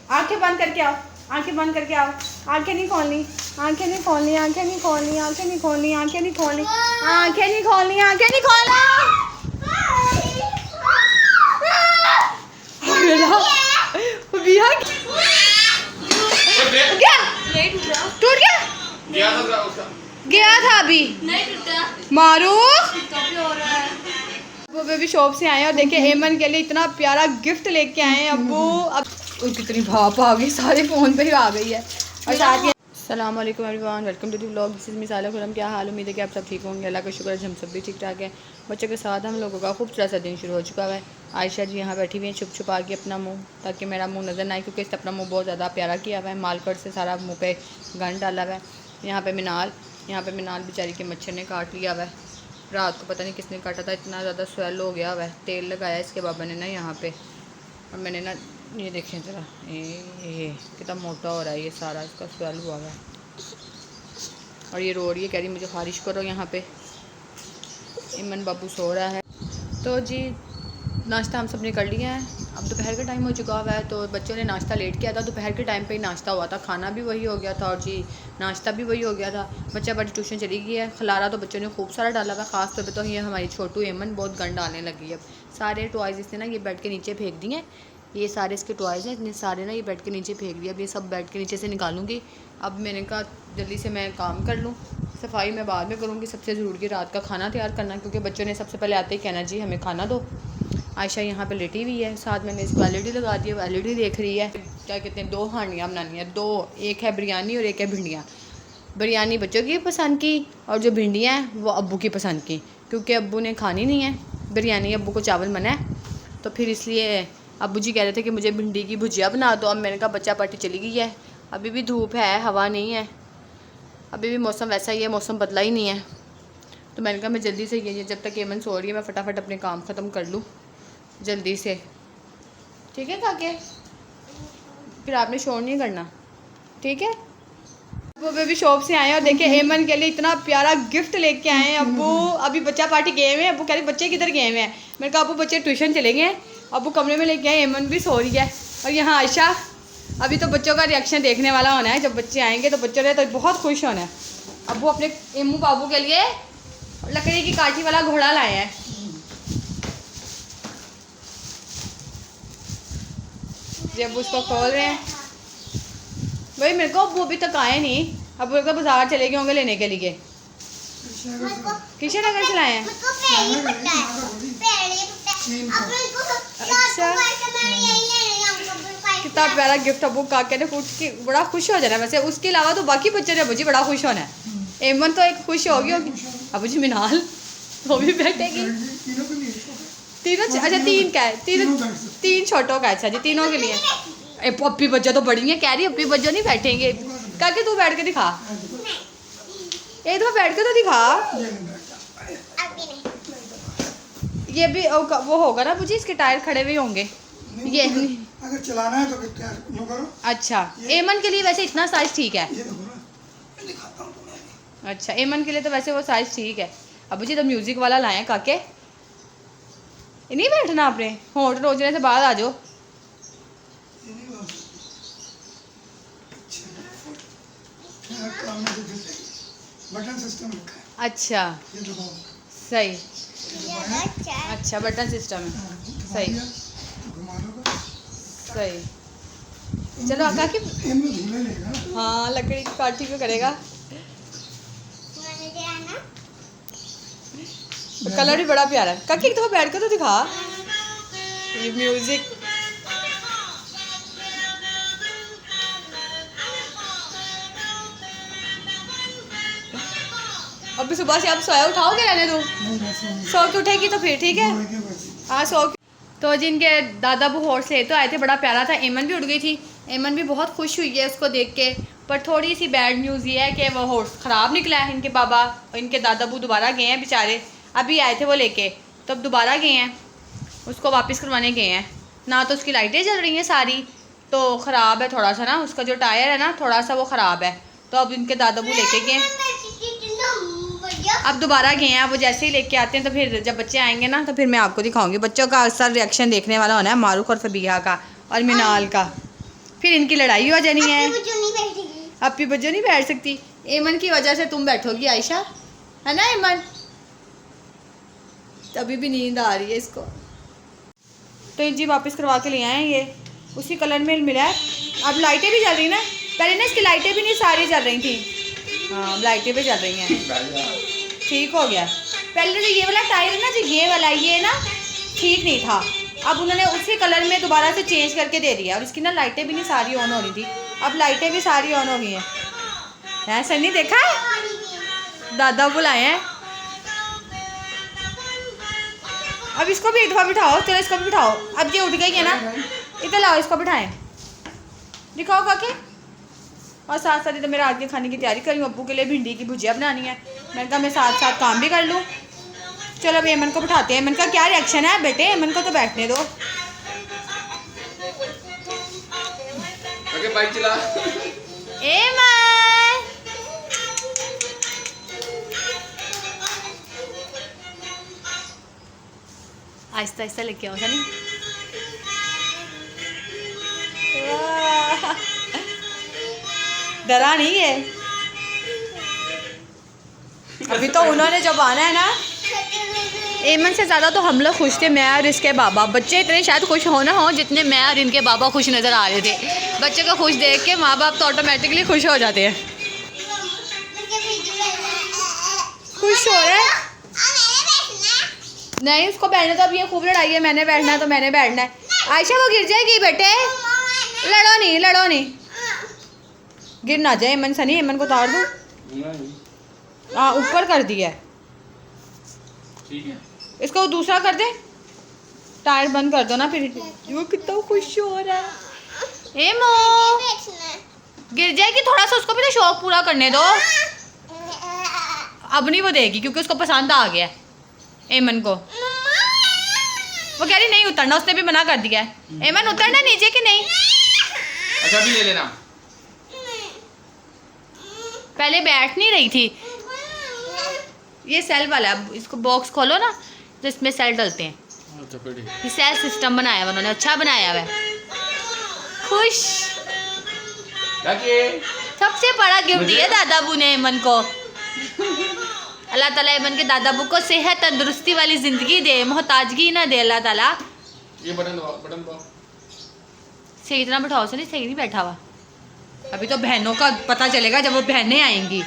आंखें बंद करके आओ, आंखें बंद करके आओ। आंखें नहीं खोलनी, आंखें नहीं खोलनी, आंखें नहीं खोलनी, आंखें नहीं खोलनी, आंखें नहीं खोलनी, आंखें नहीं खोलनी, आंखें नहीं खोलना। टूट गया, गया था अभी नहीं टूटा। मारू वो बेबी शॉप से आए और देखे एमन के लिए इतना प्यारा गिफ्ट लेके आए हैं अब्बू। अब कितनी भाप आ गई, सारे फ़ोन पे ही आ गई है। और साथ ही अस्सलाम वालेकुम everyone, welcome to the vlog. This is Misal Khurram. क्या हाल, उम्मीद है कि आप सब ठीक होंगे। अल्लाह का शुक्र है हम सब भी ठीक ठाक हैं। बच्चों के साथ हम लोगों का खूबसूरत सा दिन शुरू हो चुका है। आयशा जी यहाँ बैठी हुई हैं छुप छुपा के अपना मुँह, ताकि मेरा मुँह नज़र ना आए, क्योंकि इसने अपना मुँह बहुत ज़्यादा प्यारा किया हुआ है। मालकट से सारा मुँह पे गंद डाला हुआ है। यहाँ पे मिनाल बेचारी के मच्छर ने काट लिया हुआ है। रात को पता नहीं किसने काटा था, इतना ज़्यादा स्वेल हो गया हुआ है। तेल लगाया इसके बाबा ने ना यहाँ पे, और मैंने ना ये देखें ज़रा, ये कितना मोटा हो रहा है, ये सारा इसका स्वेल हुआ है। और ये रो रही है, कह रही मुझे खारिश करो। यहाँ पे इमन बाबू सो रहा है। तो जी नाश्ता हम सब ने कर लिया है। अब दोपहर का टाइम हो चुका हुआ है, तो बच्चों ने नाश्ता लेट किया था। दोपहर के टाइम पे ही नाश्ता हुआ था, खाना भी वही हो गया था और जी नाश्ता भी वही हो गया था। बच्चा बड़ी ट्यूशन चली गई है। खलारा तो बच्चों ने खूब सारा डाला था, ख़ास तौर पे तो ये हमारी छोटू एमन बहुत गंद डालने लगी है। अब सारे टॉयज़ इसने ना ये बेड के नीचे फेंक दिए। ये सारे इसके टॉयज़ हैं, इतने सारे ना ये बेड के नीचे फेंक दिया। अब ये सब बेड के नीचे से निकालूंगी। अब मैंने कहा जल्दी से मैं काम कर लूँ, सफाई मैं बाद में करूँगी। सबसे ज़रूरी रात का खाना तैयार करना, क्योंकि बच्चों ने सबसे पहले आते ही कहना जी हमें खाना दो। आयशा यहाँ पे लेटी हुई है, साथ मैंने इसको एलईडी लगा दी है, वो एलईडी देख रही है। क्या कहते हैं, 2 हांडियाँ बनानी है, 2, एक है बिरयानी और एक है भिंडियाँ। बिरयानी बच्चों की पसंद की और जो भिंडियाँ हैं वो अब्बू की पसंद की, क्योंकि अब्बू ने खानी नहीं है बिरयानी, अब्बू को चावल मना है। तो फिर इसलिए अब्बू जी कह रहे थे कि मुझे भिंडी की भुजिया बना दो। अब मैंने कहा बच्चा पार्टी चली गई है, अभी भी धूप है, हवा नहीं है, अभी भी मौसम वैसा ही है, मौसम बदला ही नहीं है। तो मैंने कहा मैं जल्दी से ये जब तक एमन सो रही है मैं फटाफट अपने काम ख़त्म कर लूँ जल्दी से, ठीक है काके? फिर आपने शोर नहीं करना, ठीक है? वो बेबी शॉप से आए और देखे एमन के लिए इतना प्यारा गिफ्ट लेके आए हैं अब्बू। अभी बच्चा पार्टी गए हुए हैं, अब्बू कह रहे बच्चे किधर गए हुए हैं। मैंने कहा अब्बू बच्चे ट्यूशन चले गए हैं, अब्बू कमरे में लेके आए, एमन भी सो रही है। और यहाँ आयशा, अभी तो बच्चों का रिएक्शन देखने वाला होना है। जब बच्चे आएंगे तो बच्चों ने तो बहुत खुश होना है। अब्बू अपने एमू बाबू के लिए लकड़ी की काठी वाला घोड़ा लाए हैं। जब उसको खोल रहे हैं भाई, मेरे को अब्बू अभी तक आए नहीं। अब वो बाजार चले गए होंगे लेने के लिए। किशन नगर से लाए हैं। अच्छा, कितना प्यारा गिफ्ट अब्बू काके ने बड़ा खुश हो जाना है। वैसे उसके अलावा तो बाकी बच्चे ने मुझे बड़ा खुश होना है। एमन तो एक खुश होगी अबू जी, मिनाल वो भी बैठेगी। तीनों, अच्छा 3 का है, 3 छोटों का। अच्छा जी, तीनों के लिए। पप्पी बच्चा तो बड़ी है, कह रही अप्पी बच्चों नहीं बैठेंगे। काके तू बैठ के दिखा, एक दफा बैठ के तो दिखा। ये भी वो होगा ना मुझे, इसके टायर खड़े हुए होंगे ये अगर चलाना है तो यूं करो। अच्छा, एमन के लिए वैसे इतना साइज ठीक है। अच्छा, एमन के लिए तो वैसे वो साइज ठीक है। अब जी तो म्यूजिक वाला लाए काके, नहीं बैठना आपने, होंठ नोचने से बाद आ जाओ। बटन सिस्टम रखा है। अच्छा सही, अच्छा बटन सिस्टम है, सही सही। चलो आका की, हाँ लकड़ी की काठी पे करेगा। कलर भी बड़ा प्यारा है। काकी तो बैठ कर तो दिखा। ये म्यूजिक अभी सुबह से आप सोया उठाओगे, रहने दो, सो के उठेगी तो फिर ठीक है। हाँ सो। तो जिनके दादा अबू हॉर्स से तो आए थे, बड़ा प्यारा था। एमन भी उड़ गई थी, एमन भी बहुत खुश हुई है उसको देख के। पर थोड़ी सी बैड न्यूज़ ये है कि वो हॉर्स ख़राब निकला है। इनके बाबा और इनके दादा अबू दोबारा गए हैं बेचारे, अभी आए थे वो लेके, तो अब दोबारा गए हैं, उसको वापस करवाने गए हैं। ना तो उसकी लाइटें जल रही हैं सारी, तो ख़राब है थोड़ा सा ना, उसका जो टायर है ना थोड़ा सा वो ख़राब है। तो अब इनके दादा अबू लेके गए, अब दोबारा गए हैं। वो जैसे ही लेके आते हैं तो फिर जब बच्चे आएंगे ना तो फिर मैं आपको दिखाऊंगी। बच्चों का अक्सर रिएक्शन देखने वाला होना है, मारूफ और फबीहा का और मिनाल का। फिर इनकी लड़ाई हो जानी है। अपनी बच्चों नहीं बैठ सकती। एमन की वजह से तुम बैठोगी आयशा, है ना एमन? अभी भी नींद आ रही है इसको। तो जी वापस करवा के ले आए ये, उसी कलर में मिला है। अब लाइटें भी चल रही ना, पहले ना इसकी लाइटें भी नहीं सारी चल रही थी। हाँ लाइटें भी चल रही हैं, ठीक हो गया। पहले जो ये वाला टायर है ना, जो ये वाला ये ना ठीक नहीं था, अब उन्होंने उसी कलर में दोबारा से चेंज करके दे दिया। और इसकी ना लाइटें भी नहीं सारी ऑन हो रही थी, अब लाइटें भी सारी ऑन हो गई हैं। सन्नी देखा है, दादा बुलाए हैं। अब इसको भी एक दफ़ा बिठाओ, चलो इसको भी बिठाओ। अब ये उठ गई है ना, इधर लाओ इसको बिठाएं, दिखाओ काके। और साथ साथ इधर मेरा आज के खाने की तैयारी करी हूँ। अब्बू के लिए भिंडी की भुजिया बनानी है, मैंने कहा मैं साथ साथ काम भी कर लूँ। चलो अब एमन को बिठाते हैं। एमन का क्या रिएक्शन है बेटे, एमन को तो बैठने दो। ओके बाइक चला। एमन आहिस्ता आहिस्ता लेके आओ सनी। डरा नहीं है अभी तो उन्होंने जब आना है ना। एमन से ज़्यादा तो हम लोग खुश थे, मैं और इसके बाबा। बच्चे इतने शायद खुश हो ना हो जितने मैं और इनके बाबा खुश नज़र आ रहे थे। बच्चे को खुश देख के माँ बाप तो ऑटोमेटिकली खुश हो जाते हैं। खुश हो रहे हैं नहीं, उसको बैठना तो अब ये खूब लड़ाई है, मैंने बैठना है तो मैंने बैठना है। आयशा वो गिर जाएगी बेटे, लड़ो नहीं लड़ो नहीं, गिर ना जाए। एमन सनी, एमन को उतार दूँ? हाँ ऊपर कर दिया, ठीक है। इसको दूसरा कर दे, टायर बंद कर दो ना फिर। वो कितना खुश हो रहा है। एमो गिर जाएगी, थोड़ा सा उसको भी तो शौक पूरा करने दो। अब नहीं वो देगी क्योंकि उसको पसंद आ गया एमन को। वो कह रही नहीं उतरना, उसने भी मना कर दिया है। एमन उतरना नीचे कि नहीं? अच्छा भी ले लेना। पहले बैठ नहीं रही थी। ये सेल वाला है, इसको बॉक्स खोलो ना तो इसमें सेल डलते हैं। ये सेल सिस्टम बनाया हुआ उन्होंने, अच्छा बनाया हुआ है। खुश, सबसे बड़ा गिफ्ट दिया दादाबू ने एमन को। अल्लाह ताला एमन के दादाबू को सेहत तंदुरुस्ती वाली ज़िंदगी दे, मोहताजगी ना दे अल्लाह ताला। ये बटन दबाओ, बटन दबाओ। सही तरह बैठाओ से, नहीं सही नहीं बैठा हुआ। अभी तो बहनों का पता चलेगा जब वो बहनें आएंगी।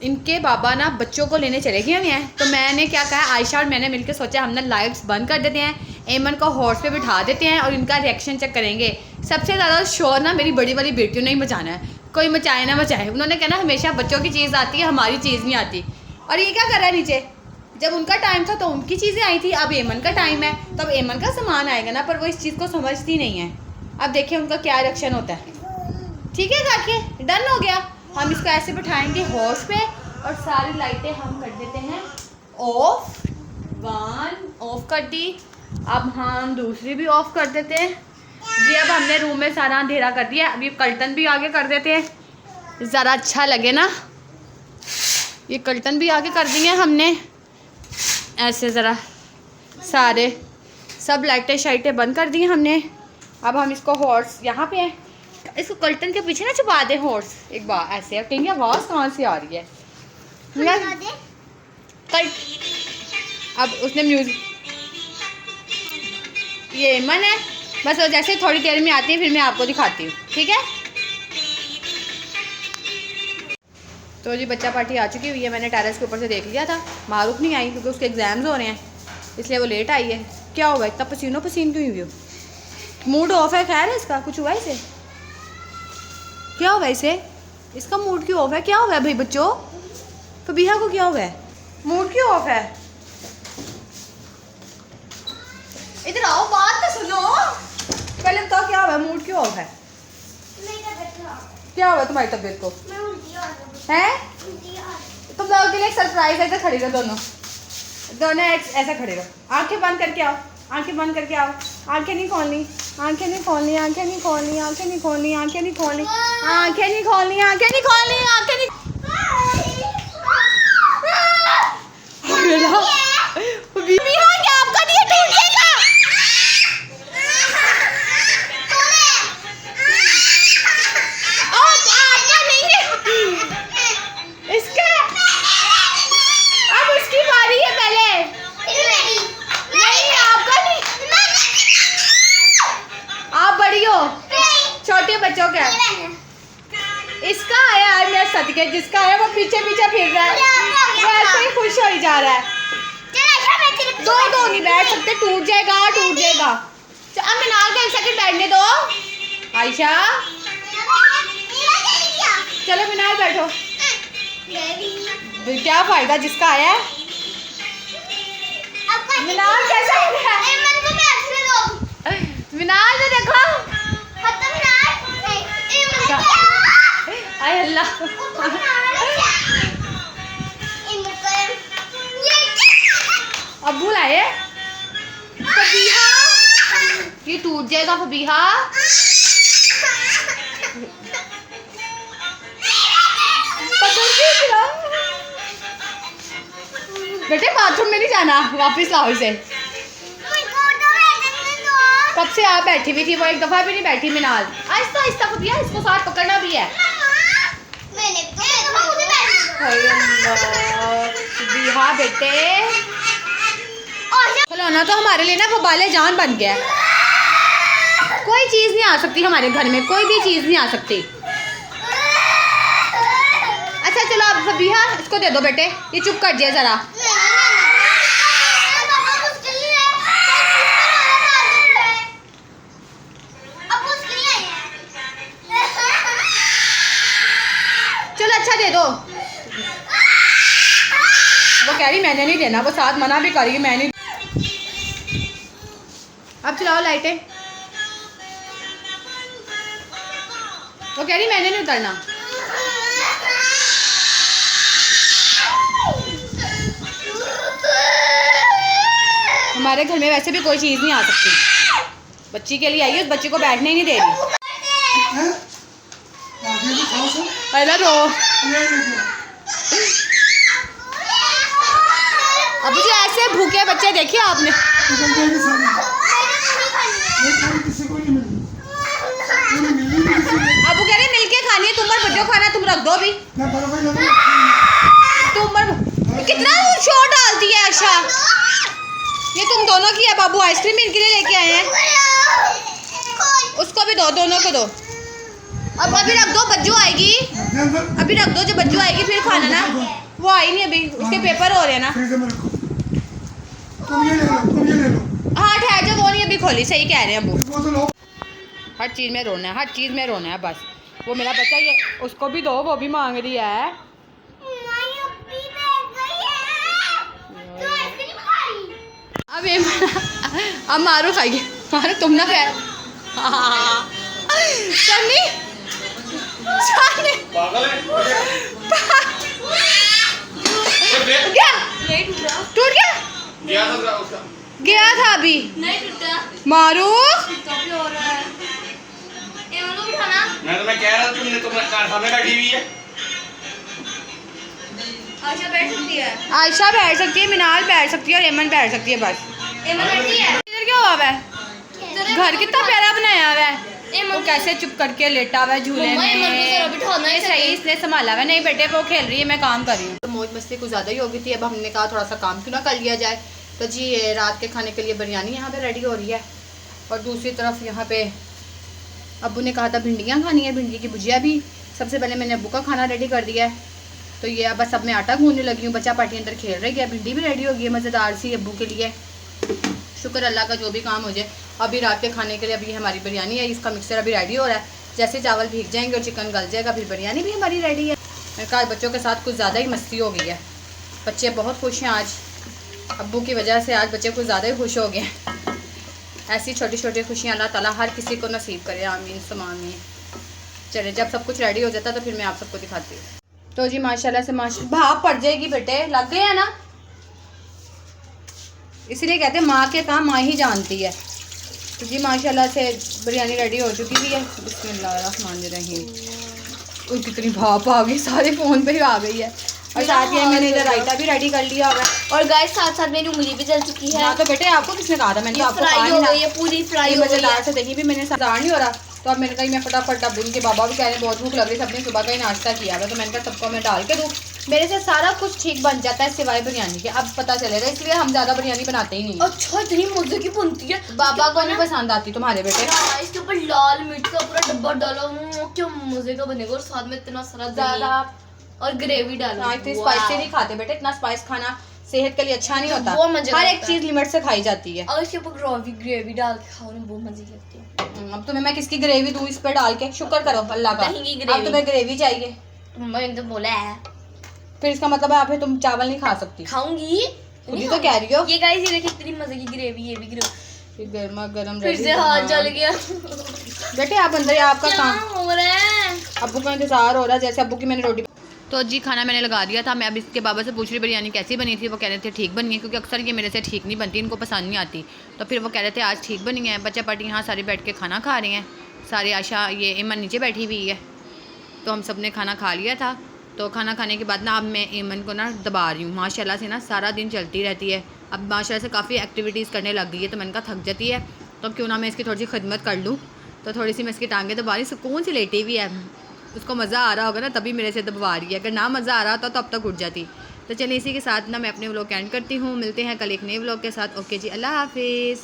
इनके बाबा ना बच्चों को लेने चले गए हुए हैं, तो मैंने क्या कहा, आयशा और मैंने मिलकर सोचा हम ना लाइट्स बंद कर देते हैं, एमन को हॉर्स पे बिठा देते हैं और इनका रिएक्शन चेक करेंगे। सबसे ज़्यादा शोर ना मेरी बड़ी वाली बेटियों ने ही मचाना है, कोई मचाए ना मचाए। उन्होंने कहना हमेशा बच्चों की चीज़ आती है, हमारी चीज़ नहीं आती। और ये क्या कर रहा है नीचे, जब उनका टाइम था तो उनकी चीज़ें आई थी, अब एमन का टाइम है तो अब एमन का सामान आएगा ना, पर वो इस चीज़ को समझती नहीं है। अब देखिए उनका क्या रिएक्शन होता है। ठीक है काके, डन हो गया। हम इसको ऐसे बिठाएंगे हॉर्स पे और सारी लाइटें हम कर देते हैं ऑफ। वन ऑफ कर दी, अब हम दूसरी भी ऑफ कर देते हैं जी। अब हमने रूम में सारा अंधेरा कर दिया, अब ये कर्टन भी आगे कर देते हैं ज़रा अच्छा लगे ना। ये कर्टन भी आगे कर दिए हमने ऐसे, ज़रा सारे सब लाइटें शाइटें बंद कर दी हमने। अब हम इसको हॉर्स यहाँ पे है, इसको कर्टन के पीछे ना छुपा दें हॉर्स एक बार ऐसे। कहेंगे आवाज़ कहाँ से आ रही है कल। अब उसने म्यूजिक, ये मन है बस, जैसे थोड़ी देर में आती है फिर मैं आपको दिखाती हूँ, ठीक है। तो जी बच्चा पार्टी आ चुकी हुई है, मैंने टेरेस के ऊपर से देख लिया था। मारूफ नहीं आई क्योंकि उसके एग्जाम्स हो रहे हैं, इसलिए वो लेट आई है। क्या हुआ इतना पसीनो पसीन क्यों हुई हो? मूड ऑफ है, खैर है इसका, कुछ हुआ इसे? क्या हुआ इसे? इसका मूड क्यों ऑफ है? क्या हुआ है भाई बच्चों? फबीहा को क्या हुआ है? मूड क्यों ऑफ है? इधर आओ, बात तो सुनो पहले, बताओ क्या हुआ है, मूड क्यों ऑफ है? क्या हुआ तुम्हारी तबीयत को? हैं? तुम लोगों के लिए एक सरप्राइज है, इधर खड़ी रहो दोनों दोनों ऐसा खड़े रहो। आंखें बंद करके आओ, आंखें बंद करके आओ। आंखें नहीं खोलनी, आंखें नहीं खोलनी, आंखें नहीं खोलनी, आंखें नहीं खोलनी, आंखें नहीं खोलनी, आंखें नहीं खोलनी, आंखें नहीं खोलनी, आंखें नहीं। क्या आपका दिया टूट गया? बच्चों का है। इसका आया है मेरे सदके, जिसका है वो पीछे पीछे फिर रहा है, वो ऐसे ही खुश हो ही जा रहा है। दो नहीं बैठ सकते, टूट जाएगा टूट जाएगा। अब मिनाल को 1 सेकंड बैठने दो। आयशा चलो मिनाल बैठो। क्या फायदा जिसका आया है। मिनाल कैसा हो गया? मिनाल ने देखो। आय अल्लाह। अब्बू लाए फबीहा, ये टूट जाएगा फबीहा। बेटे बाथरूम में नहीं जाना, वापस लाओ इसे। कब से आप बैठी हुई थी, वो एक दफा भी नहीं बैठी मिनाल। आहिस्ता आहिस्ता फबिया, इसको साथ पकड़ना भी है। हाँ बेटे, खिलौना तो हमारे लिए ना वो बाले जान बन गया। कोई चीज़ नहीं आ सकती हमारे घर में, कोई भी चीज़ नहीं आ सकती। अच्छा चलो अब फबीहा इसको दे दो बेटे, ये चुप कर दिया जरा। चलो अच्छा दे दो। वो कह रही मैंने नहीं देना, वो साथ मना भी करेगी मैं नहीं। अब चलाओ लाइटें। वो कह रही मैंने नहीं उतरना। हमारे घर में वैसे भी कोई चीज़ नहीं आ सकती। बच्ची के लिए आई है, उस बच्चे को बैठने ही नहीं दे रही। पहले रो। अब मुझे ऐसे भूखे बच्चे देखे आपने। अब वो कह रहे मिलके खानी है, तुम और बच्चों खाना, तुम रख दो अभी। तुम कितना शोर डालती है आशा। ये तुम दोनों की है। बाबू आइसक्रीम इनके लिए लेके आए हैं, उसको भी दो, दोनों को दो। अब अभी रख दो, बज्जू आएगी। अभी रख दो, जब बज्जू आएगी फिर खाना ना। वो आई नहीं अभी, उसके पेपर हो रहे हैं ना। हाँ ठहर जाओ, वो नहीं अभी खोली। सही कह रहे हैं वो। हर चीज़ में रोना है, हर चीज़ में रोना है बस। वो मेरा बच्चा, ये उसको भी दो, वो भी मांग रही है। अब ये अब मारो खाइए, मारो तुम ना खैर। सन्नी पागल है क्या टूट गया? गया था उसका, गया था अभी नहीं टूटा। मारू। मैं कह रहा था तुमने कारखाने का टीवी है। आयशा बैठ सकती है, आयशा बैठ सकती है, मिनाल बैठ सकती है और एमन बैठ सकती है बस। एमन बैठी है। इधर क्या हुआ है? घर कितना प्यारा बनाया हुआ है। वो कैसे चुप करके लेटा हुआ है झूले मम्मा, में। एमन को जरा बिठाना है। सही इसने संभाला हुआ है। नहीं बेटे वो खेल रही है, मैं काम कर रही हूँ। तो मौज मस्ती कुछ ज़्यादा ही हो गई थी। अब हमने कहा थोड़ा सा काम क्यों ना कर लिया जाए। तो जी रात के खाने के लिए बिरयानी यहाँ पे रेडी हो रही है, और दूसरी तरफ यहाँ पे अब्बू ने कहा था भिंडियाँ खानी है, भिंडी की भुजिया भी। सबसे पहले मैंने अब्बू का खाना रेडी कर दिया है। तो ये बस अब मैं आटा गूंदने लगी हूँ। बच्चा पार्टी अंदर खेल रही है, भिंडी भी रेडी हो गई है मज़ेदार सी अब्बू के लिए। शुक्र अल्लाह का, जो भी काम हो जाए। अभी रात के खाने के लिए अभी हमारी बिरयानी है, इसका मिक्सर अभी रेडी हो रहा है। जैसे चावल भीग जाएंगे और चिकन गल जाएगा, फिर बिरयानी भी हमारी रेडी है। मेरे कहा बच्चों के साथ कुछ ज़्यादा ही मस्ती हो गई है। बच्चे बहुत खुश हैं आज, अब्बू की वजह से आज बच्चे कुछ ज़्यादा ही खुश हो गए हैं। ऐसी छोटी छोटी खुशियाँ अल्लाह ताला हर किसी को नसीब करे, आमीन सुम्मा आमीन। चले जब सब कुछ रेडी हो जाता तो फिर मैं आप सबको दिखाती हूँ। तो जी माशाल्लाह से भाप पड़ जाएगी बेटे, लग गया ना। इसलिए कहते हैं माँ के काम माँ ही जानती है। तो जी माशाल्लाह से बिरयानी रेडी हो चुकी भी है। बिस्मिल्लाहिर्रहमानिर्रहीम। और कितनी भाप आ गई, सारे फ़ोन पे ही आ गई है। और साथ ही मैंने इधर रायता भी रेडी कर लिया होगा। और गाइस साथ साथ मेरी उंगली भी जल चुकी है। हाँ तो बेटे आपको किसने कहा था? मैंने तो आपको कहा फ्राई ही हो ना। गई है, पूरी फ्राई हो गई मज़ेदार है। से देखी भी मैंने, सरदार नहीं हो रहा। तो अब मैंने कहा मैं फटाफट अब उनके बाबा भी कह रहे हैं बहुत भूख लग रही है, सबने सुबह का ही नाश्ता किया है। तो मैंने कहा सबको मैं डाल के दूँ, मेरे से सारा कुछ ठीक बन जाता है सिवाय बिरयानी के। अब पता चलेगा, इसलिए हम ज़्यादा बिरयानी बनाते ही नहीं। अच्छा इतनी मजे की बनती है। बाबा को नहीं पसंद आती तुम्हारे बेटे। हाँ, इसके ऊपर लाल मिर्च का पूरा डब्बा डालो, क्या मजे का बनेगा। और साथ में इतना सारा ज़्यादा और ग्रेवी डालो। इतनी स्पाइसी नहीं खाते बेटे, इतना स्पाइस खाना सेहत के लिए अच्छा नहीं होता। वो मजे हर एक लगता चीज़ लिमिट से खाई जाती है। और इसके ऊपर ग्रेवी डाल के खाओ ना, बहुत मजे लगती है। अब तुम्हें मैं किसकी ग्रेवी दूँ इस पे डाल के? शुक्र करो अल्लाह का। दही की ग्रेवी। अब तुम्हें ग्रेवी चाहिए, मम्मा ने तो बोला है। फिर इसका मतलब है फिर तुम चावल नहीं खा सकती। खाऊंगी, खुद ही तो कह रही हो। ये गाइस ये देखिए कितनी मजे की ग्रेवी, ये भी ग्रेवी। फिर गर्मा गर्म फिर से हाथ जल गया। बेटे आप अंदर ही, आपका क्या काम। हो रहा है? अब्बू का इंतजार हो रहा है, जैसे अब्बू की मैंने रोटी। तो जी खाना मैंने लगा दिया था। मैं अब इसके बाबा से पूछ रही बिरयानी कैसी बनी थी। वो कह रहे थे ठीक बनी है, क्योंकि अक्सर ये मेरे से ठीक नहीं बनती, इनको पसंद नहीं आती। तो फिर वो कह रहे थे आज ठीक बनी है। बच्चा पार्टी यहाँ सारे बैठ के खाना खा रहे हैं सारे। आशा ये ईमन नीचे बैठी हुई है। तो हम सब ने खाना खा लिया था। तो खाना खाने के बाद ना अब मैं ईमन को ना दबा रही हूँ। माशाल्लाह से ना सारा दिन चलती रहती है। अब माशाल्लाह से काफ़ी एक्टिविटीज़ करने लग गई है। तो मैंने कहा थक जाती है तो क्यों ना मैं इसकी थोड़ी सी खिदमत कर लूँ। तो थोड़ी सी मैं इसकी टांगें दबा रही, सुकून से लेटी हुई है। उसको मज़ा आ रहा होगा ना तभी मेरे से दबवा रही है। अगर ना मज़ा आ रहा होता तो अब तक उठ जाती। तो चलिए इसी के साथ ना मैं अपने व्लॉग एंड करती हूँ। मिलते हैं कल एक नए व्लॉग के साथ। ओके जी, अल्लाह हाफिज़।